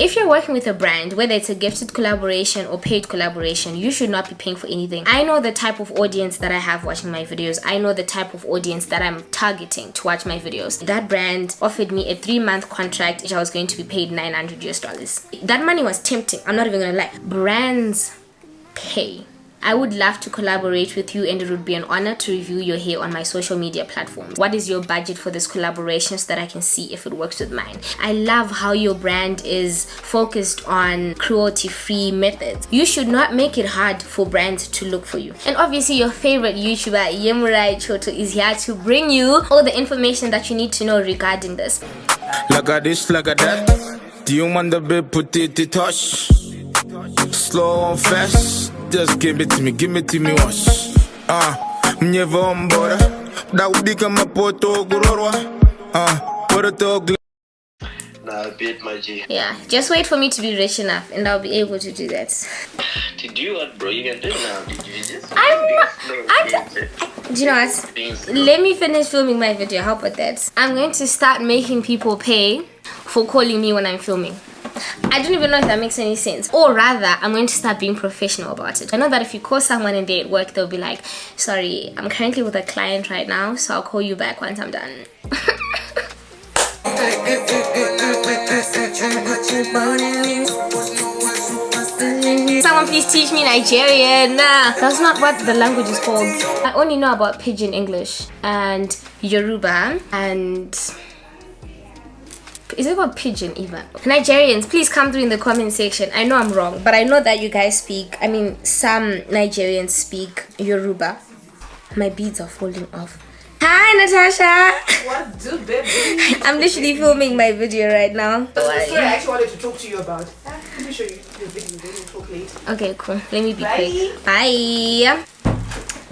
If you're working with a brand, whether it's a gifted collaboration or paid collaboration, you should not be paying for anything. I know the type of audience that I have watching my videos. I know the type of audience that I'm targeting to watch my videos. That brand offered me a 3-month contract, which I was going to be paid $900 US. That money was tempting. I'm not even gonna lie. Brands pay. I would love to collaborate with you, and it would be an honor to review your hair on my social media platforms. What is your budget for this collaboration so that I can see if it works with mine? I love how your brand is focused on cruelty-free methods. You should not make it hard for brands to look for you. And obviously your favorite YouTuber, Yemurai Choto, is here to bring you all the information that you need to know regarding this. Like a this, like a that. Do you want the bit put it touch? Slow and fast. Just give it to me wash. Never on board. That would become a poto gurorwa. Nah, bit my G. Yeah, just wait for me to be rich enough and I'll be able to do that. To do what, bro? You can do it now. Did you just? Do you know what? Let me finish filming my video. How about that? I'm going to start making people pay for calling me when I'm filming. I don't even know if that makes any sense. Or rather, I'm going to start being professional about it. I know that if you call someone and they're at work, they'll be like, sorry, I'm currently with a client right now, so I'll call you back once I'm done. Someone please teach me Nigerian. Nah, that's not what the language is called. I only know about Pidgin English and Yoruba and... Is it called Pidgin even? Nigerians, please come through in the comment section. I know I'm wrong, but I know that you guys speak, some Nigerians speak Yoruba. My beads are falling off. Hi Natasha! What do, baby? I'm literally filming my video right now. That's the story I actually wanted to talk to you about. Let me show you your video, then we'll talk later. Okay, cool. Let me be Bye. quick. Bye!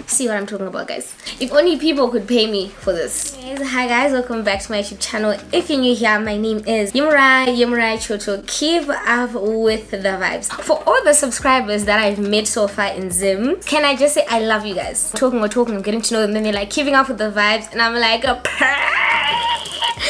See what I'm talking about, guys. If only people could pay me for this. Hi guys, welcome back to my YouTube channel. If you're new here, my name is Yemurai Choto. Keep up with the vibes. For all the subscribers that I've made so far in Zim, can I just say I love you guys. Talking, I'm getting to know them, then they're like keeping up with the vibes, and I'm like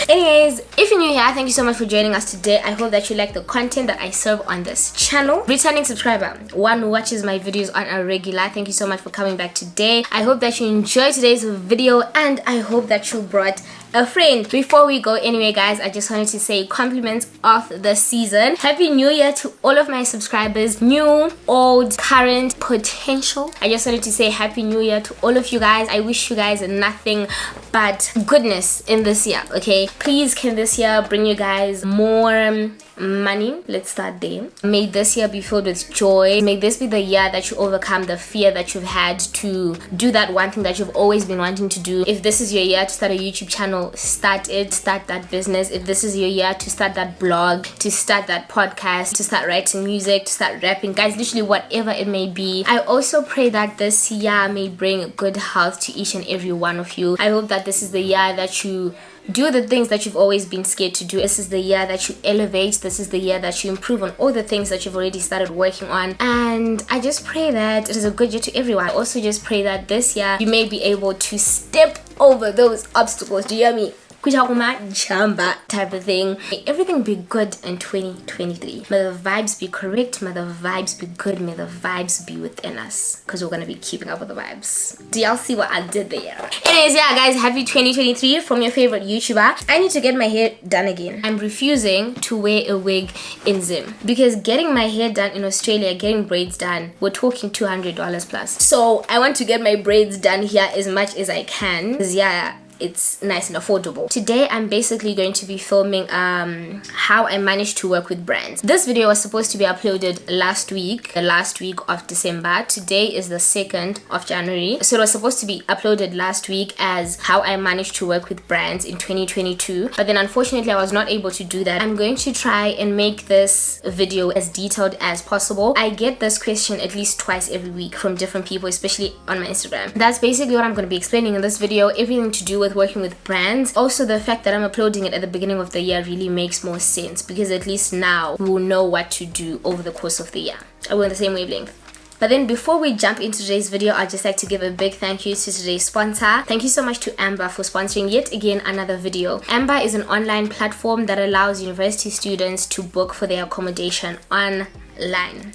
anyways, if you're new here, thank you so much for joining us today. I hope that you like the content that I serve on this channel. Returning subscriber, one who watches my videos on a regular, thank you so much for coming back today. I hope that you enjoyed today's video, and I hope that you brought a friend. Before we go anyway, guys, I just wanted to say compliments of the season. Happy New Year to all of my subscribers, new, old, current, potential. I just wanted to say Happy New Year to all of you guys. I wish you guys nothing but goodness in this year, okay? Please, can this year bring you guys more money? Let's start there. May this year be filled with joy. May this be the year that you overcome the fear that you've had to do that one thing that you've always been wanting to do. If this is your year to start a YouTube channel, start it. Start that business. If this is your year to start that blog, to start that podcast, to start writing music, to start rapping, guys, literally whatever it may be. I also pray that this year may bring good health to each and every one of you. I hope that this is the year that you do the things that you've always been scared to do. This is the year that you elevate. This is the year that you improve on all the things that you've already started working on. And I just pray that it is a good year to everyone. I also just pray that this year you may be able to step over those obstacles. Do you hear me? Jamba type of thing. May everything be good in 2023. May the vibes be correct. May the vibes be good. May the vibes be within us, because we're gonna be keeping up with the vibes. Do y'all see what I did there? Anyways, yeah guys, happy 2023 from your favorite YouTuber. I need to get my hair done again. I'm refusing to wear a wig in Zim, because getting my hair done in Australia, getting braids done, we're talking $200 plus. So I want to get my braids done here as much as I can, because yeah, it's nice and affordable. Today I'm basically going to be filming how I managed to work with brands. This video was supposed to be uploaded last week, the last week of December. Today is the 2nd of January, so it was supposed to be uploaded last week as how I managed to work with brands in 2022, but then unfortunately I was not able to do that. I'm going to try and make this video as detailed as possible. I get this question at least twice every week from different people, especially on my Instagram. That's basically what I'm going to be explaining in this video. Everything to do with working with brands. Also, the fact that I'm uploading it at the beginning of the year really makes more sense, because at least now we will know what to do over the course of the year. Are we on the same wavelength? But then before we jump into today's video, I'd just like to give a big thank you to today's sponsor. Thank you so much to Amber for sponsoring yet again another video. Amber is an online platform that allows university students to book for their accommodation online.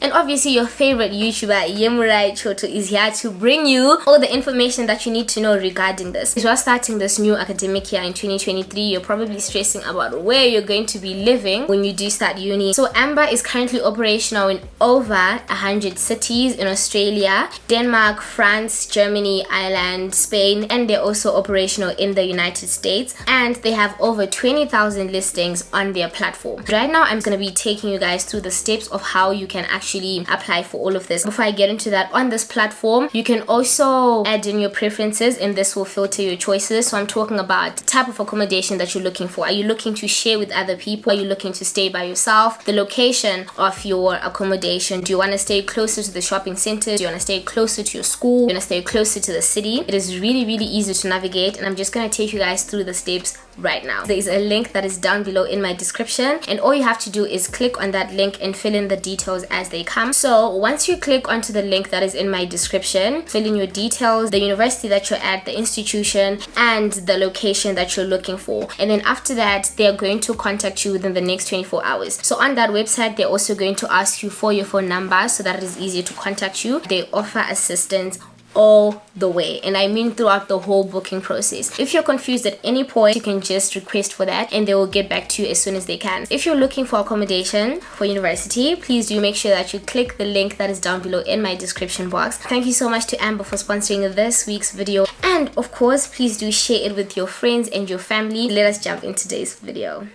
And obviously your favorite YouTuber Yemurai Choto is here to bring you all the information that you need to know regarding this. If you're starting this new academic year in 2023, you're probably stressing about where you're going to be living when you do start uni. So Amber is currently operational in over 100 cities in Australia, Denmark, France, Germany, Ireland, Spain, and they're also operational in the United States, and they have over 20,000 listings on their platform. Right now I'm going to be taking you guys through the steps of how you can actually apply for all of this. Before I get into that, on this platform you can also add in your preferences and this will filter your choices. So I'm talking about the type of accommodation that you're looking for. Are you looking to share with other people? Are you looking to stay by yourself? The location of your accommodation. Do you want to stay closer to the shopping centers? Do you want to stay closer to your school? Do you want to stay closer to the city? It is really easy to navigate, and I'm just going to take you guys through the steps right now. There is a link that is down below in my description, and all you have to do is click on that link and fill in the details as they come. So once you click onto the link that is in my description, fill in your details, the university that you're at, the institution, and the location that you're looking for, and then after that they're going to contact you within the next 24 hours. So on that website they're also going to ask you for your phone number so that it is easier to contact you. They offer assistance all the way, and I mean throughout the whole booking process. If you're confused at any point, you can just request for that and they will get back to you as soon as they can. If you're looking for accommodation for university, please do make sure that you click the link that is down below in my description box. Thank you so much to Amber for sponsoring this week's video, and of course please do share it with your friends and your family. Let us jump into today's video.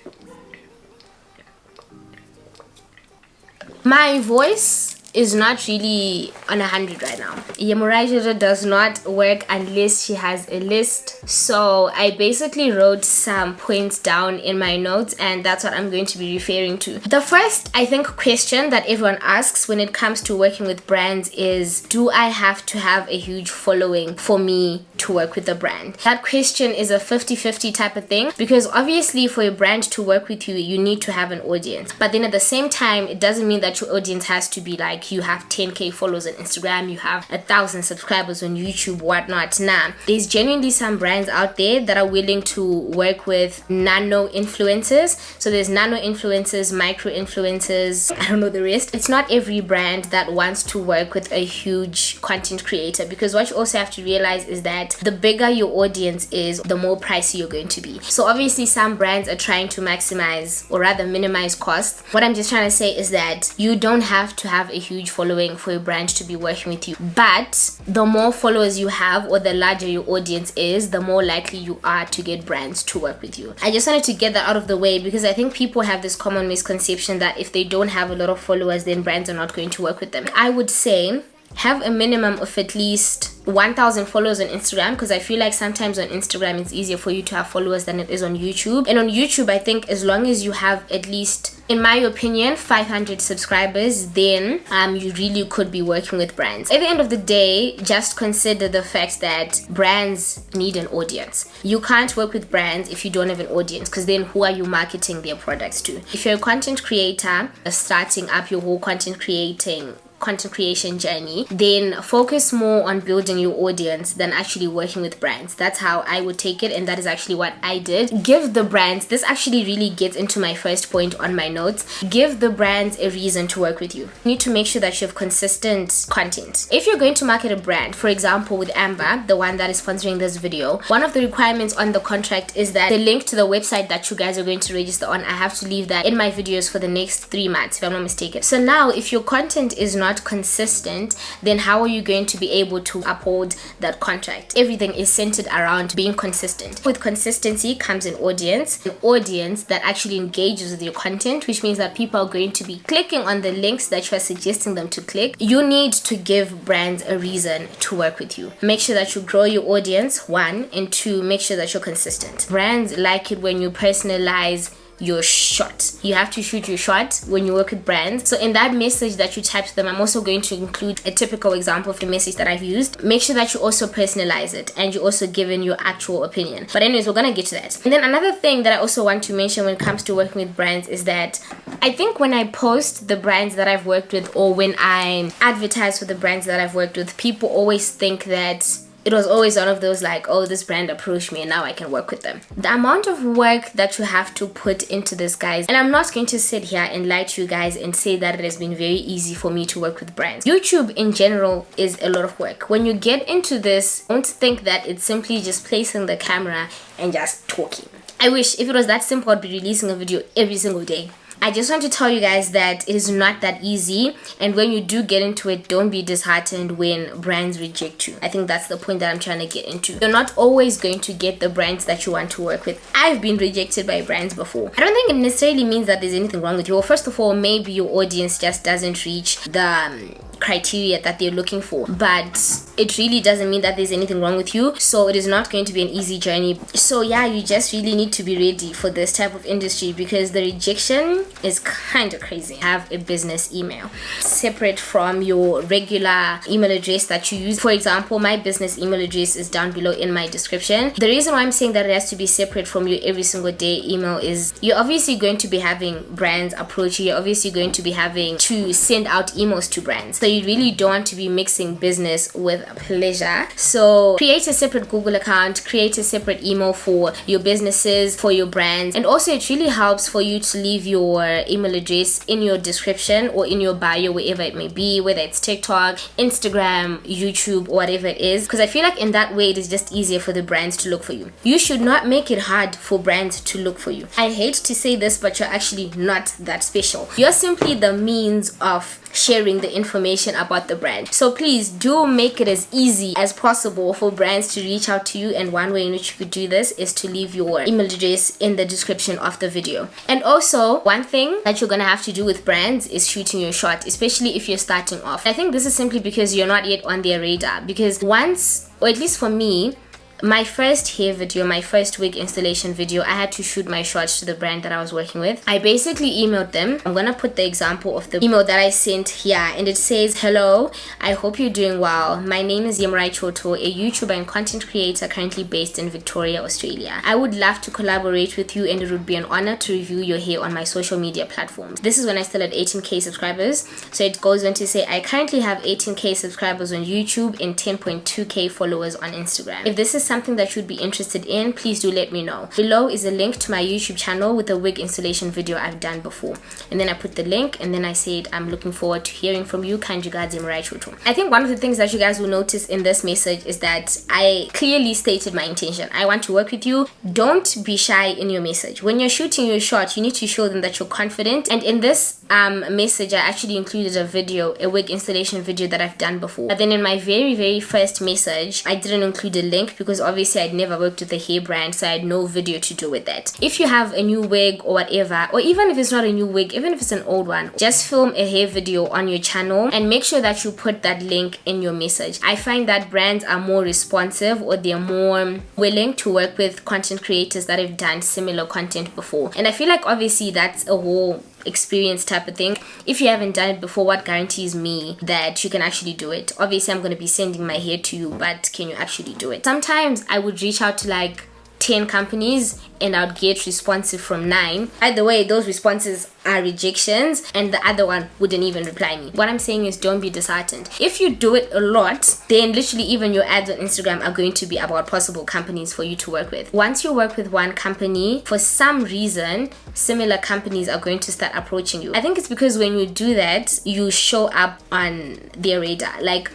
My voice is not really on 100 right now. Yemurai does not work unless she has a list. So I basically wrote some points down in my notes, and that's what I'm going to be referring to. The first, I think, question that everyone asks when it comes to working with brands is, do I have to have a huge following for me to work with a brand? That question is a 50-50 type of thing, because obviously for a brand to work with you, you need to have an audience. But then at the same time, it doesn't mean that your audience has to be like you have 10k followers on Instagram, you have 1,000 subscribers on YouTube, whatnot. Nah, there's genuinely some brands out there that are willing to work with nano influencers. So there's nano influencers, micro influencers, I don't know the rest. It's not every brand that wants to work with a huge content creator, because what you also have to realize is that the bigger your audience is, the more pricey you're going to be. So obviously some brands are trying to maximize, or rather minimize costs. What I'm just trying to say is that you don't have to have a huge following for your brand to be working with you, but the more followers you have, or the larger your audience is, the more likely you are to get brands to work with you. I just wanted to get that out of the way, because I think people have this common misconception that if they don't have a lot of followers, then brands are not going to work with them. I would say have a minimum of at least 1,000 followers on Instagram, because I feel like sometimes on Instagram it's easier for you to have followers than it is on YouTube. And on YouTube, I think as long as you have at least, in my opinion, 500 subscribers, then you really could be working with brands. At the end of the day, just consider the fact that brands need an audience. You can't work with brands if you don't have an audience, because then who are you marketing their products to? If you're a content creator starting up your whole content creation journey, then focus more on building your audience than actually working with brands. That's how I would take it, and that is actually what I did. Give the brands, this actually really gets into my first point on my notes, give the brands a reason to work with you. You need to make sure that you have consistent content. If you're going to market a brand, for example with Amber, the one that is sponsoring this video, one of the requirements on the contract is that the link to the website that you guys are going to register on, I have to leave that in my videos for the next 3 months, if I'm not mistaken. So now if your content is not consistent, then how are you going to be able to uphold that contract? Everything is centered around being consistent. With consistency comes an audience that actually engages with your content, which means that people are going to be clicking on the links that you are suggesting them to click. You need to give brands a reason to work with you. Make sure that you grow your audience, 1, and 2, make sure that you're consistent. Brands like it when you personalize your shot. You have to shoot your shot when you work with brands. So in that message that you type to them, I'm also going to include a typical example of the message that I've used. Make sure that you also personalize it and you also give in your actual opinion. But anyways, we're gonna get to that. And then another thing that I also want to mention when it comes to working with brands is that I think when I post the brands that I've worked with, or when I advertise for the brands that I've worked with, people always think that it was always one of those like, oh, this brand approached me and now I can work with them. The amount of work that you have to put into this, guys, and I'm not going to sit here and lie to you guys and say that it has been very easy for me to work with brands. YouTube in general is a lot of work. When you get into this, don't think that it's simply just placing the camera and just talking. I wish if it was that simple, I'd be releasing a video every single day. I just want to tell you guys that it is not that easy, and when you do get into it, don't be disheartened when brands reject you. I think that's the point that I'm trying to get into. You're not always going to get the brands that you want to work with. I've been rejected by brands before. I don't think it necessarily means that there's anything wrong with you. Well, first of all, maybe your audience just doesn't reach the criteria that they're looking for, but it really doesn't mean that there's anything wrong with you. So it is not going to be an easy journey. So yeah, you just really need to be ready for this type of industry, because the rejection is kind of crazy. Have a business email separate from your regular email address that you use. For example, my business email address is down below in my description. The reason why I'm saying that it has to be separate from your every single day email is you're obviously going to be having brands approach you. You're obviously going to be having to send out emails to brands. So you really don't want to be mixing business with pleasure. So create a separate Google account, create a separate email for your businesses, for your brands. And also it really helps for you to leave your email address in your description or in your bio, wherever it may be, whether it's TikTok, Instagram, YouTube, or whatever it is, because I feel like in that way it is just easier for the brands to look for you. You should not make it hard for brands to look for you. I hate to say this, but you're actually not that special. You're simply the means of sharing the information about the brand. So please do make it as easy as possible for brands to reach out to you, and one way in which you could do this is to leave your email address in the description of the video. And also, one thing that you're gonna have to do with brands is shooting your shot, especially if you're starting off. I think this is simply because you're not yet on their radar, because once, or at least for me, my first hair video, my first wig installation video, I had to shoot my shots to the brand that I was working with. I basically emailed them. I'm gonna put the example of the email that I sent here, and it says, hello, I hope you're doing well. My name is MICROINFLUENCER, a YouTuber and content creator currently based in Victoria, Australia. I would love to collaborate with you, and it would be an honor to review your hair on my social media platforms. This is when I still had 18k subscribers. So it goes on to say, I currently have 18k subscribers on YouTube and 10.2k followers on Instagram. If this is something that you'd be interested in, please do let me know. Below is a link to my YouTube channel with a wig installation video I've done before. And then I put the link, and then I said, I'm looking forward to hearing from you. Kind regards, MICROINFLUENCER. I think one of the things that you guys will notice in this message is that I clearly stated my intention. I want to work with you. Don't be shy in your message. When you're shooting your shot, you need to show them that you're confident. And in this message, I actually included a video, a wig installation video that I've done before. But then in my very first message, I didn't include a link because obviously I'd never worked with a hair brand, so I had no video to do with that. If you have a new wig or whatever, or even if it's not a new wig, even if it's an old one, just film a hair video on your channel and make sure that you put that link in your message. I find that brands are more responsive, or they're more willing to work with content creators that have done similar content before. And I feel like obviously that's a whole experience type of thing. If you haven't done it before, what guarantees me that you can actually do it? Obviously I'm going to be sending my hair to you, but can you actually do it? Sometimes I would reach out to like 10 companies and I would get responsive from 9. Either way, those responses are rejections, and the other one wouldn't even reply me. What I'm saying is, don't be disheartened. If you do it a lot, then literally even your ads on Instagram are going to be about possible companies for you to work with. Once you work with one company, for some reason similar companies are going to start approaching you. I think it's because when you do that, you show up on their radar. Like,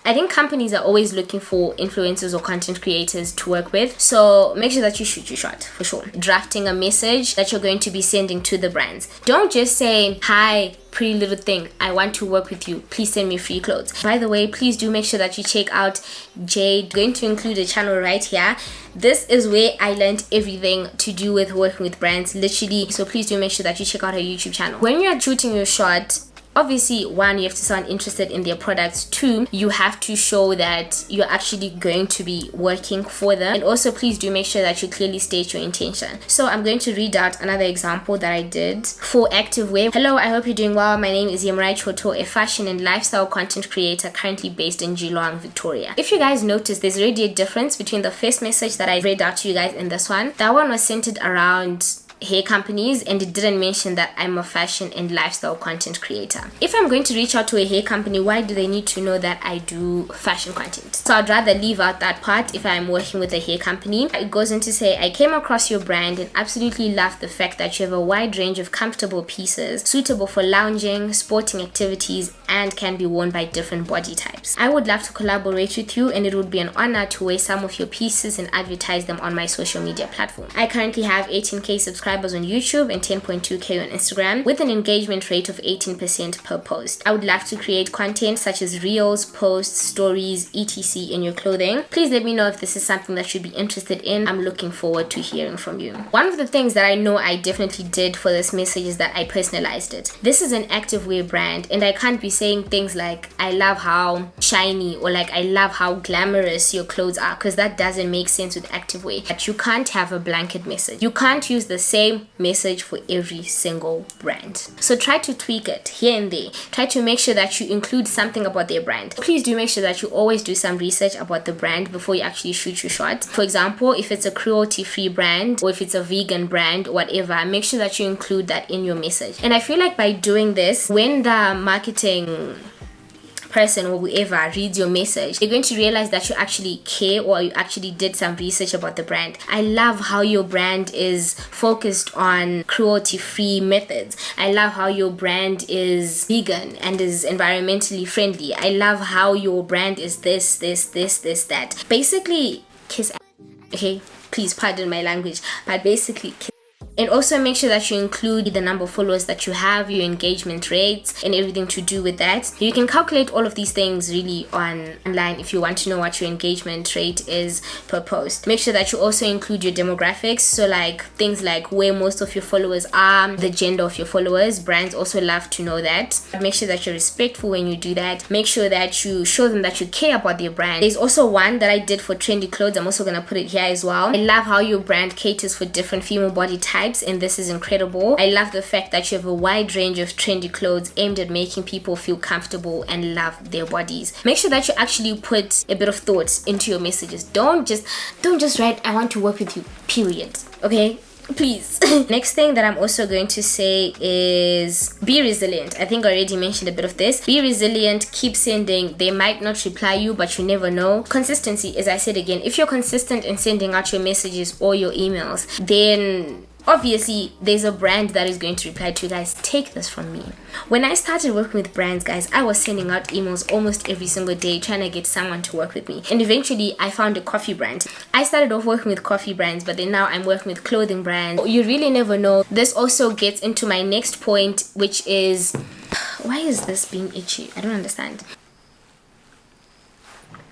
I think companies are always looking for influencers or content creators to work with. So make sure that you shoot your shot, for sure. Drafting a message that you're going to be sending to the brands. Don't just say, hi, pretty little thing, I want to work with you. Please send me free clothes. By the way, please do make sure that you check out Jade. I'm going to include a channel right here. This is where I learned everything to do with working with brands, literally. So please do make sure that you check out her YouTube channel. When you're shooting your shot, Obviously, one, you have to sound interested in their products. Two, you have to show that you're actually going to be working for them. And also, please do make sure that you clearly state your intention. So I'm going to read out another example that I did for activewear. Hello, I hope you're doing well. My name is Yemrai Choto, a fashion and lifestyle content creator currently based in Geelong, Victoria. If you guys notice, there's already a difference between the first message that I read out to you guys and this one. That one was centered around hair companies, and it didn't mention that I'm a fashion and lifestyle content creator. If I'm going to reach out to a hair company, why do they need to know that I do fashion content? So I'd rather leave out that part if I'm working with a hair company. It goes on to say, I came across your brand and absolutely love the fact that you have a wide range of comfortable pieces suitable for lounging, sporting activities, and can be worn by different body types. I would love to collaborate with you, and it would be an honor to wear some of your pieces and advertise them on my social media platform. I currently have 18k subscribers on YouTube and 10.2k on Instagram with an engagement rate of 18% per post. I would love to create content such as reels, posts, stories, etc. in your clothing. Please let me know if this is something that you'd be interested in. I'm looking forward to hearing from you. One of the things that I know I definitely did for this message is that I personalized it. This is an activewear brand, and I can't be saying things like I love how shiny or like I love how glamorous your clothes are, because that doesn't make sense with activewear. But you can't have a blanket message. You can't use the same message for every single brand. So try to tweak it here and there. Try to make sure that you include something about their brand. Please do make sure that you always do some research about the brand before you actually shoot your shot. For example, if it's a cruelty-free brand or if it's a vegan brand or whatever, make sure that you include that in your message. And I feel like by doing this, when the marketing person or whoever reads your message, you're going to realize that you actually care, or you actually did some research about the brand. I love how your brand is focused on cruelty-free methods. I love how your brand is vegan and is environmentally friendly. I love how your brand is this, that. Basically, kiss ass. Okay, please pardon my language, but basically kiss. And also make sure that you include the number of followers that you have, your engagement rates, and everything to do with that. You can calculate all of these things really online if you want to know what your engagement rate is per post. Make sure that you also include your demographics, so like things like where most of your followers are, the gender of your followers. Brands also love to know that. Make sure that you're respectful when you do that. Make sure that you show them that you care about their brand. There's also one that I did for trendy clothes. I'm also going to put it here as well. I love how your brand caters for different female body types, and this is incredible. I love the fact that you have a wide range of trendy clothes aimed at making people feel comfortable and love their bodies. Make sure that you actually put a bit of thought into your messages. Don't just write I want to work with you, period. Okay, please. Next thing that I'm also going to say is be resilient. I think I already mentioned a bit of this. Be resilient, keep sending. They might not reply you, but you never know. Consistency, as I said again, if you're consistent in sending out your messages or your emails, then obviously there's a brand that is going to reply to you guys. Take this from me. When I started working with brands, guys, I was sending out emails almost every single day trying to get someone to work with me, and eventually I found a coffee brand. I started off working with coffee brands, but then now I'm working with clothing brands. You really never know. This also gets into my next point, which is why is this being itchy? I don't understand.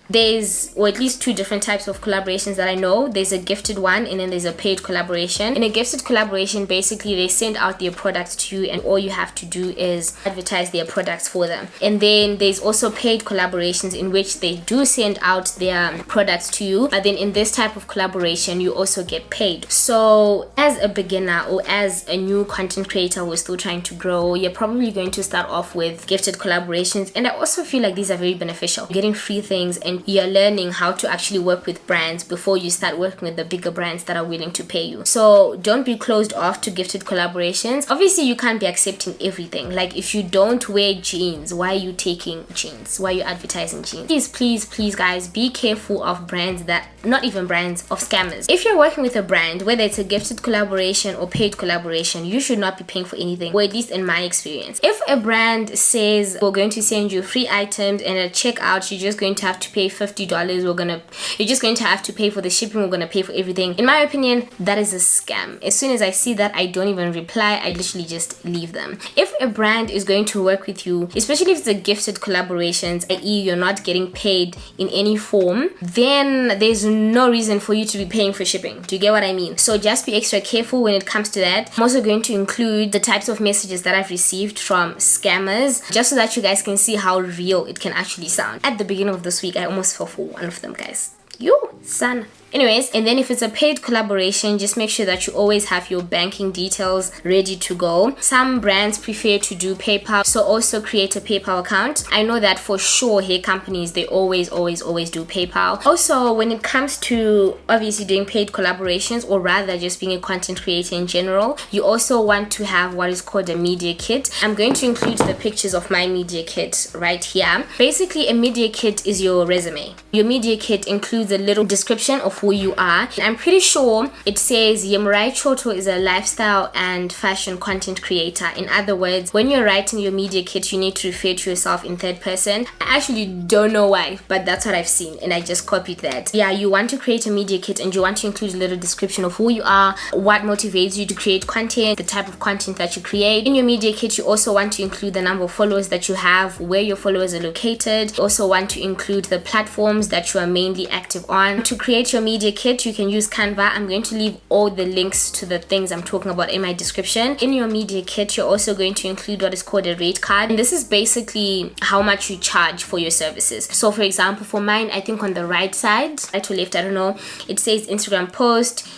There's, or at least two different types of collaborations that I know. There's a gifted one, and then there's a paid collaboration. In a gifted collaboration, basically they send out their products to you, and all you have to do is advertise their products for them. And then there's also paid collaborations in which they do send out their products to you, but then in this type of collaboration you also get paid. So as a beginner or as a new content creator who's still trying to grow, you're probably going to start off with gifted collaborations, and I also feel like these are very beneficial. Getting free things, and you're learning how to actually work with brands before you start working with the bigger brands that are willing to pay you. So don't be closed off to gifted collaborations. Obviously you can't be accepting everything. Like if you don't wear jeans, why are you taking jeans? Why are you advertising jeans? Please guys, be careful of brands that, not even brands, of scammers. If you're working with a brand, whether it's a gifted collaboration or paid collaboration, you should not be paying for anything, or at least in my experience. If a brand says we're going to send you free items, and at checkout you're just going to have to pay pay $50. You're just going to have to pay for the shipping. We're going to pay for everything. In my opinion, that is a scam. As soon as I see that, I don't even reply. I literally just leave them. If a brand is going to work with you, especially if it's a gifted collaborations, i.e. you're not getting paid in any form, then there's no reason for you to be paying for shipping. Do you get what I mean? So just be extra careful when it comes to that. I'm also going to include the types of messages that I've received from scammers, just so that you guys can see how real it can actually sound. At the beginning of this week, I almost fell for one of them, guys. You son. Anyways, and then if it's a paid collaboration, just make sure that you always have your banking details ready to go. Some brands prefer to do PayPal, so also create a PayPal account. I know that for sure hair companies, they always do PayPal. Also, when it comes to obviously doing paid collaborations, or rather just being a content creator in general, you also want to have what is called a media kit. I'm going to include the pictures of my media kit right here. Basically, a media kit is your resume. Your media kit includes a little description of who you are. I'm pretty sure it says Yemurai Choto is a lifestyle and fashion content creator. In other words, when you're writing your media kit, you need to refer to yourself in third person. I actually don't know why, but that's what I've seen and I just copied that. Yeah, you want to create a media kit and you want to include a little description of who you are, what motivates you to create content, the type of content that you create. In your media kit, you also want to include the number of followers that you have, where your followers are located. You also want to include the platforms that you are mainly active on. To create your media kit, you can use Canva. I'm going to leave all the links to the things I'm talking about in my description. In your media kit, you're also going to include what is called a rate card, and this is basically how much you charge for your services. So for example, for mine, I think on the right side, right to left, I don't know, it says Instagram post,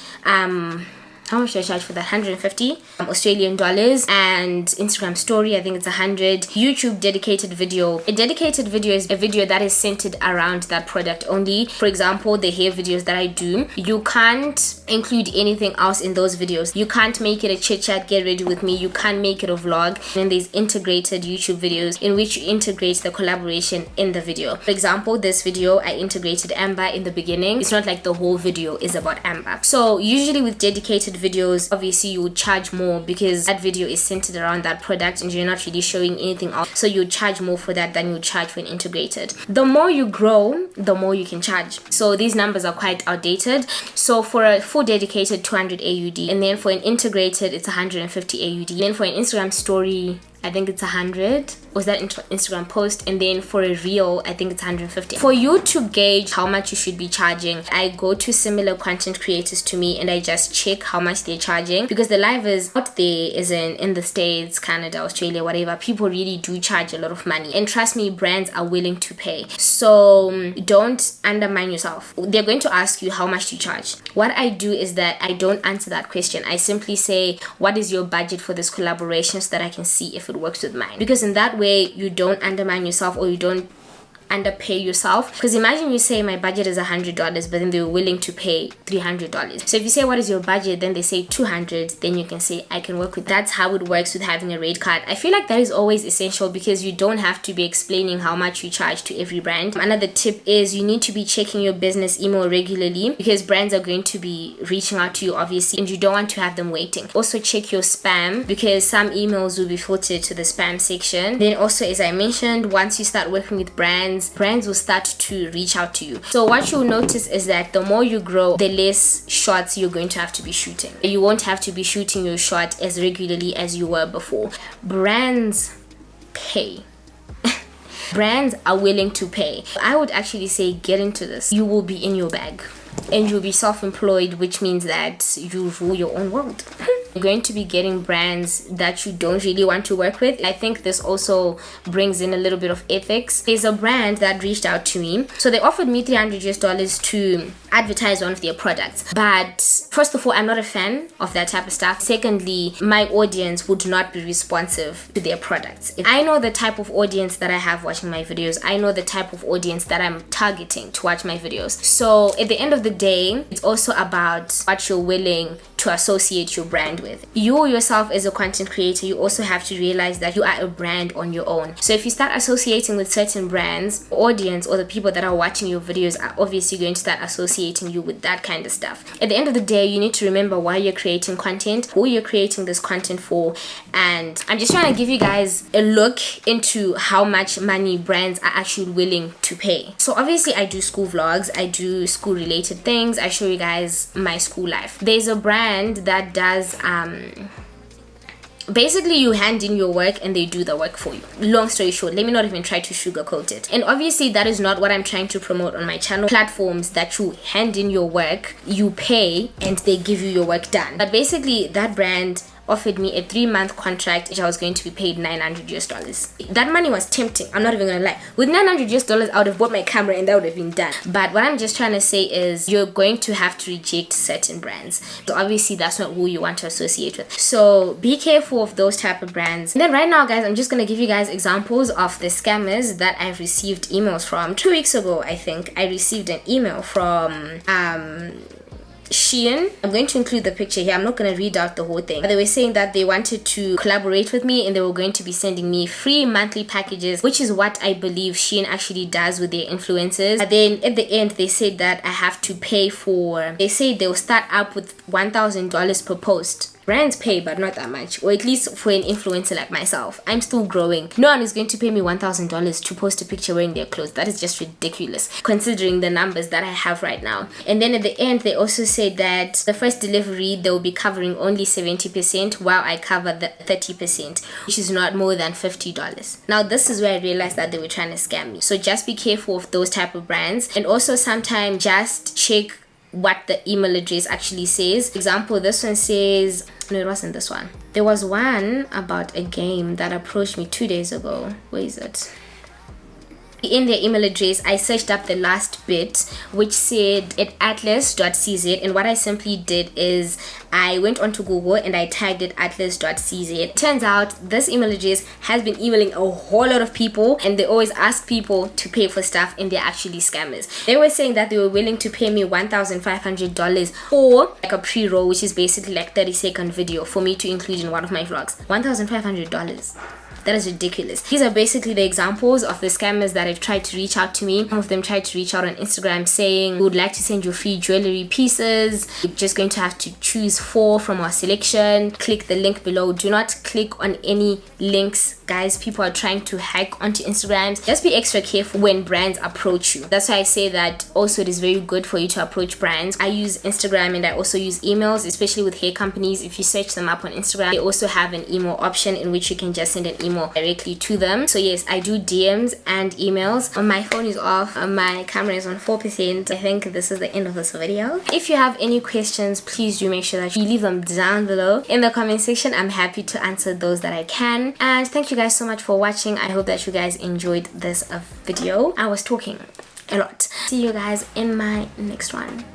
how much do I charge for that? 150 Australian dollars. And Instagram story, I think it's 100. YouTube dedicated video. A dedicated video is a video that is centered around that product only. For example, the hair videos that I do, you can't include anything else in those videos. You can't make it a chit chat, get ready with me. You can't make it a vlog. And then there's integrated YouTube videos in which you integrate the collaboration in the video. For example, this video, I integrated Amber in the beginning. It's not like the whole video is about Amber. So usually with dedicated videos, obviously you would charge more because that video is centered around that product and you're not really showing anything else, so you charge more for that than you charge for an integrated. The more you grow, the more you can charge. So these numbers are quite outdated. So for a full dedicated, 200 AUD, and then for an integrated, it's 150 AUD. And then for an Instagram story, I think it's 100. Was that Instagram post? And then for a reel, I think it's 150. For you to gauge how much you should be charging, I go to similar content creators to me and I just check how much they're charging, because the livers out there is in the States, Canada, Australia, whatever, people really do charge a lot of money, and trust me, brands are willing to pay. So don't undermine yourself. They're going to ask you how much do you charge. What I do is that I don't answer that question. I simply say, what is your budget for this collaboration, so that I can see if it works with mine, because in that way you don't undermine yourself or you don't underpay yourself. Because imagine you say my budget is $100, but then they're willing to pay $300. So if you say what is your budget, then they say 200, then you can say I can work with. That's how it works with having a rate card. I feel like that is always essential because you don't have to be explaining how much you charge to every brand. Another tip is you need to be checking your business email regularly, because brands are going to be reaching out to you obviously, and you don't want to have them waiting. Also check your spam, because some emails will be filtered to the spam section. Then also, as I mentioned, once you start working with brands will start to reach out to you. So what you'll notice is that the more you grow, the less shots you're going to have to be shooting. You won't have to be shooting your shot as regularly as you were before. Brands pay. Brands are willing to pay. I would actually say get into this. You will be in your bag and you'll be self-employed, which means that you rule your own world. You're going to be getting brands that you don't really want to work with. I think this also brings in a little bit of ethics. There's a brand that reached out to me. So they offered me $300 to advertise one of their products. But first of all, I'm not a fan of that type of stuff. Secondly, my audience would not be responsive to their products. If I know the type of audience that I have watching my videos, I know the type of audience that I'm targeting to watch my videos. So at the end of the day, it's also about what you're willing to to associate your brand with. You yourself as a content creator, you also have to realize that you are a brand on your own. So if you start associating with certain brands, audience or the people that are watching your videos are obviously going to start associating you with that kind of stuff. At the end of the day, you need to remember why you're creating content, who you're creating this content for, and I'm just trying to give you guys a look into how much money brands are actually willing to pay. So obviously I do school vlogs, I do school related things, I show you guys my school life. There's a brand that does basically you hand in your work and they do the work for you. Long story short, let me not even try to sugarcoat it. And obviously that is not what I'm trying to promote on my channel. Platforms that you hand in your work, you pay, and they give you your work done. But basically that brand offered me a 3-month contract which I was going to be paid $900. That money was tempting, I'm not even gonna lie. With $900 I would have bought my camera and that would have been done. But what I'm just trying to say is you're going to have to reject certain brands. So obviously that's not who you want to associate with. So be careful of those type of brands. And then right now guys, I'm just gonna give you guys examples of the scammers that I've received emails from. 2 weeks ago I think I received an email from Shein. I'm going to include the picture here. I'm not going to read out the whole thing. They were saying that they wanted to collaborate with me and they were going to be sending me free monthly packages, which is what I believe Shein actually does with their influencers. And then at the end they said that I have to pay for, they say they'll start up with $1,000 per post. Brands pay, but not that much, or at least for an influencer like myself. I'm still growing. No one is going to pay me $1,000 to post a picture wearing their clothes. That is just ridiculous considering the numbers that I have right now. And then at the end they also said that the first delivery they'll be covering only 70% while I cover the 30%, which is not more than $50. Now this is where I realized that they were trying to scam me. So just be careful of those type of brands, and also sometimes just check what the email address actually says. For example, this one says, no, it wasn't this one. There was one about a game that approached me 2 days ago. Where is it? In their email address I searched up the last bit which said at atlas.cz, and what I simply did is I went onto Google and I tagged it atlas.cz. Turns out this email address has been emailing a whole lot of people, and they always ask people to pay for stuff and they're actually scammers. They were saying that they were willing to pay me $1,500 for like a pre-roll, which is basically like 30-second video for me to include in one of my vlogs. $1,500. That is ridiculous. These are basically the examples of the scammers that have tried to reach out to me. Some of them tried to reach out on Instagram saying we would like to send you free jewelry pieces. You're just going to have to choose 4 from our selection. Click the link below. Do not click on any links, guys. People are trying to hack onto Instagram. Just be extra careful when brands approach you. That's why I say that also it is very good for you to approach brands. I use Instagram and I also use emails, especially with hair companies. If you search them up on Instagram, they also have an email option in which you can just send an email directly to them. So yes, I do DMs and emails. My phone is off, my camera is on 4%. I think this is the end of this video. If you have any questions, please do make sure that you leave them down below in the comment section. I'm happy to answer those that I can. And thank you guys so much for watching. I hope that you guys enjoyed this video. I was talking a lot. See you guys in my next one.